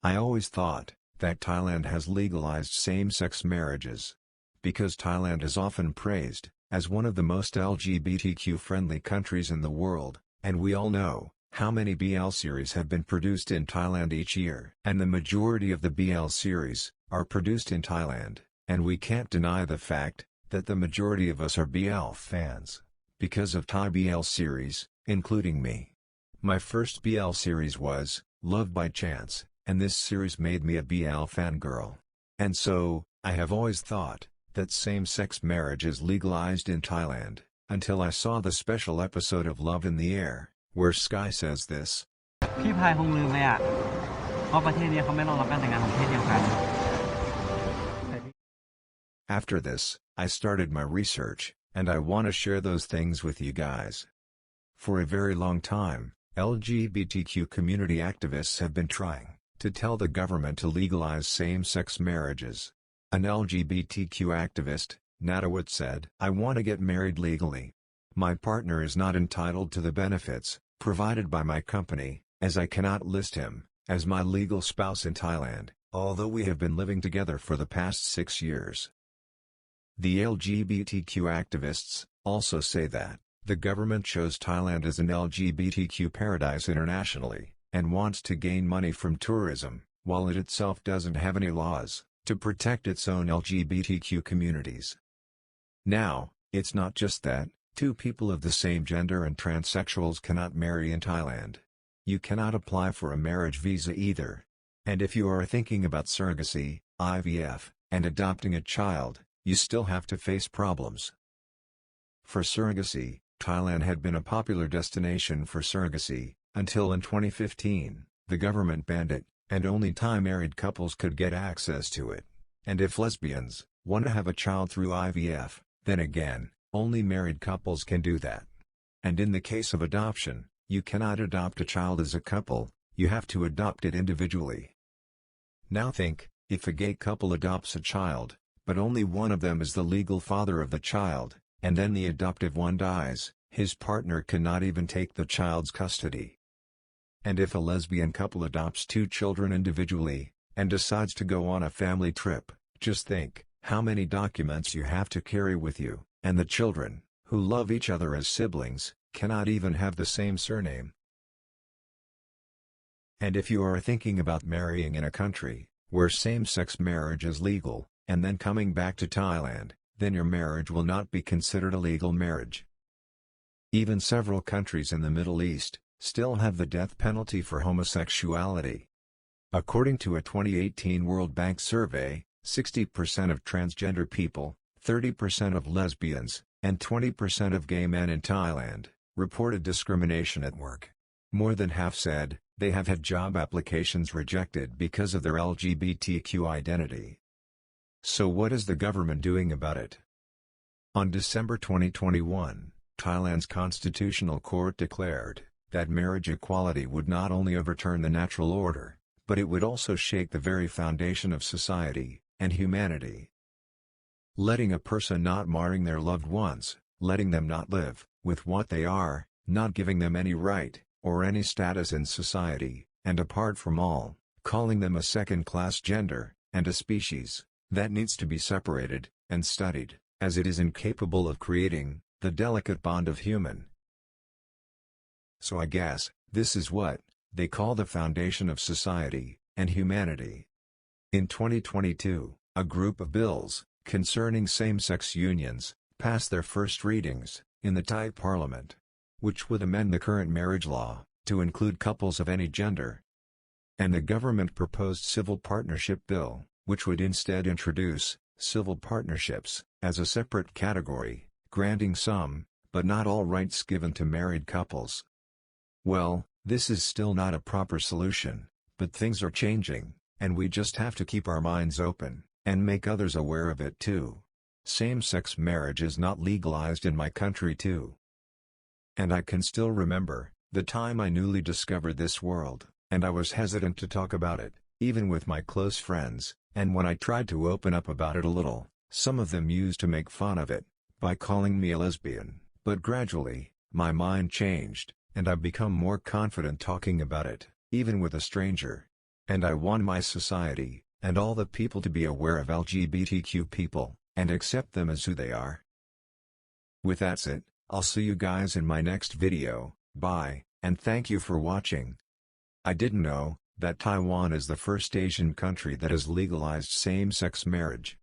I always thought that Thailand has legalized same-sex marriages. Because Thailand is often praised as one of the most LGBTQ-friendly countries in the world, and we all know how many BL series have been produced in Thailand each year. And the majority of the BL series are produced in Thailand, and we can't deny the fact that the majority of us are BL fans because of Thai BL series, including me. My first BL series was Love by Chance, and this series made me a BL fangirl. And so, I have always thought that same-sex marriage is legalized in Thailand, until I saw the special episode of Love in the Air, where Sky says this. พี่พายคงลืมเลยอ่ะเพราะประเทศนี้เขาไม่รองรับการแต่งงานของเพศเดียวกัน After this, I started my research, and I want to share those things with you guys. For a very long time, LGBTQ community activists have been trying to tell the government to legalize same-sex marriages. An LGBTQ activist, Natawut, said, "I want to get married legally. My partner is not entitled to the benefits provided by my company, as I cannot list him as my legal spouse in Thailand, although we have been living together for the past 6 years." The LGBTQ activists also say that the government shows Thailand as an LGBTQ paradise internationally, and wants to gain money from tourism, while it itself doesn't have any laws to protect its own LGBTQ communities. Now, it's not just that two people of the same gender and transsexuals cannot marry in Thailand. You cannot apply for a marriage visa either. And if you are thinking about surrogacy, IVF, and adopting a child, you still have to face problems. For surrogacy, Thailand had been a popular destination for surrogacy, until in 2015, the government banned it, and only Thai-married couples could get access to it. And if lesbians want to have a child through IVF, then again, only married couples can do that. And in the case of adoption, you cannot adopt a child as a couple, you have to adopt it individually. Now think, if a gay couple adopts a child, but only one of them is the legal father of the child, and then the adoptive one dies, his partner cannot even take the child's custody. And if a lesbian couple adopts 2 children individually, and decides to go on a family trip, just think how many documents you have to carry with you, and the children, who love each other as siblings, cannot even have the same surname. And if you are thinking about marrying in a country where same-sex marriage is legal, and then coming back to Thailand, then your marriage will not be considered a legal marriage. Even several countries in the Middle East still have the death penalty for homosexuality. According to a 2018 World Bank survey, 60% of transgender people, 30% of lesbians, and 20% of gay men in Thailand reported discrimination at work. More than half said they have had job applications rejected because of their LGBTQ identity. So what is the government doing about it? On December 2021, Thailand's Constitutional Court declared that marriage equality would not only overturn the natural order, but it would also shake the very foundation of society and humanity. Letting a person not marrying their loved ones, letting them not live with what they are, not giving them any right or any status in society, and apart from all, calling them a second-class gender and a species that needs to be separated and studied, as it is incapable of creating the delicate bond of human. So I guess this is what they call the foundation of society and humanity. In 2022, a group of bills concerning same-sex unions passed their first readings in the Thai parliament, which would amend the current marriage law to include couples of any gender. And the government proposed civil partnership bill, which would instead introduce civil partnerships as a separate category, granting some, but not all rights given to married couples. Well, this is still not a proper solution, but things are changing, and we just have to keep our minds open, and make others aware of it too. Same-sex marriage is not legalized in my country too. And I can still remember the time I newly discovered this world, and I was hesitant to talk about it, even with my close friends, and when I tried to open up about it a little, some of them used to make fun of it by calling me a lesbian, but gradually, my mind changed, and I've become more confident talking about it, even with a stranger. And I want my society, and all the people to be aware of LGBTQ people, and accept them as who they are. With that's it, I'll see you guys in my next video, bye, and thank you for watching. I didn't know that Taiwan is the first Asian country that has legalized same-sex marriage.